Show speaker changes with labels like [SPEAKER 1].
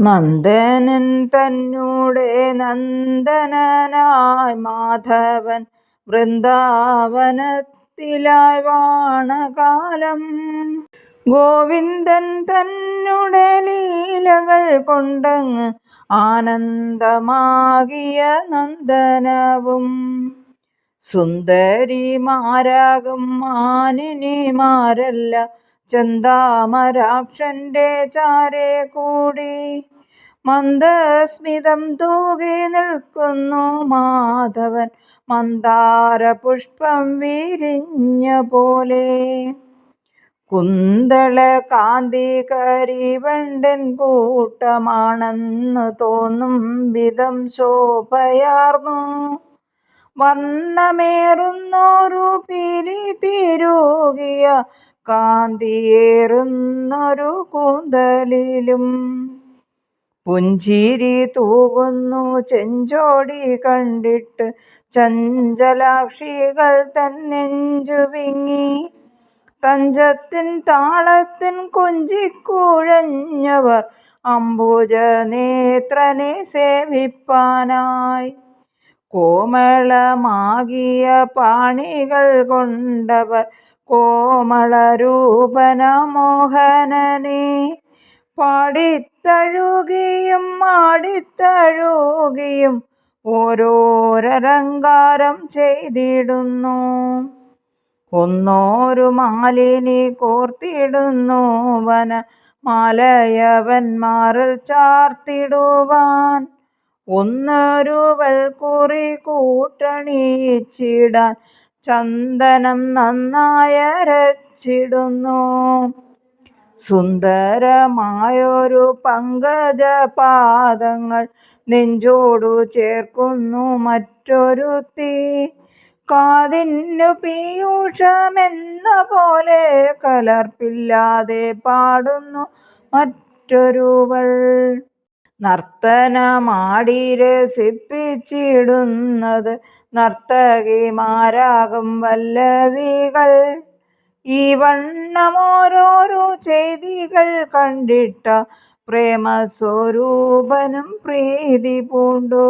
[SPEAKER 1] നന്ദനൻ തന്നൂടെ നന്ദനനായി മാധവൻ വൃന്ദാവനത്തിലായി വാണകാലം. ഗോവിന്ദൻ തന്നുടെ ലീലകൾ കൊണ്ടങ്ങ് ആനന്ദമാകിയ നന്ദനവും. സുന്ദരിമാരാകും മാനിനിമാരല്ല ചെന്താമരാക്ഷന്റെ ചാരെ കൂടി മന്ദസ്മിതം തൂകി നിൽക്കുന്നു മാധവൻ മന്ദാര പുഷ്പം വിരിഞ്ഞ പോലെ. കുന്തള കാന്തി കരിവണ്ടൻ കൂട്ടമാണെന്ന് തോന്നും വിധം ശോഭയാർന്നു വർണ്ണമേറുന്നൊരു പീലി തിരുകിയ കാന്തിയേറുന്നൊരു കൂന്തലിലും. പുഞ്ചിരി തൂകുന്നു ചെഞ്ചോടി കണ്ടിട്ട് ചഞ്ചലാക്ഷികൾ തന്നെഞ്ചു വിങ്ങി. തഞ്ചത്തിൻ താളത്തിൻ കൊഞ്ചിക്കുഴഞ്ഞവർ അംബുജ നേത്രനെ സേവിപ്പാനായി. കോമളമാകിയ പാണികൾ കൊണ്ടവർ കോമളരൂപന മോഹനനെ പാടിത്തഴുകിയും ആടിത്തഴുകിയും ഓരോരലങ്കാരം ചെയ്തിടുന്നു. ഒന്നോരു മാലിനി കോർത്തിടുന്നു വന മാലയവന്മാറിൽ ചാർത്തിടുവാൻ. ഒന്നൊരു വൾക്കുറി കൂട്ടണിയിച്ചിടാൻ ചന്ദനം നന്നായരച്ചിടുന്നു. സുന്ദരമായൊരു പങ്കജപാദങ്ങൾ നെഞ്ചോടു ചേർക്കുന്നു മറ്റൊരുത്തി. കാതിന്നു പീയൂഷമെന്ന പോലെ കലർപ്പില്ലാതെ പാടുന്നു മറ്റൊരുവൾ. നർത്തനമാടി രസിപ്പിച്ചിടുന്നത് നർത്തകിമാരാകും വല്ലവികൾ. ഈ വണ്ണമോരോരോ ചെയ്തികൾ കണ്ടിട്ട പ്രേമസ്വരൂപനും പ്രീതി പൂണ്ടു.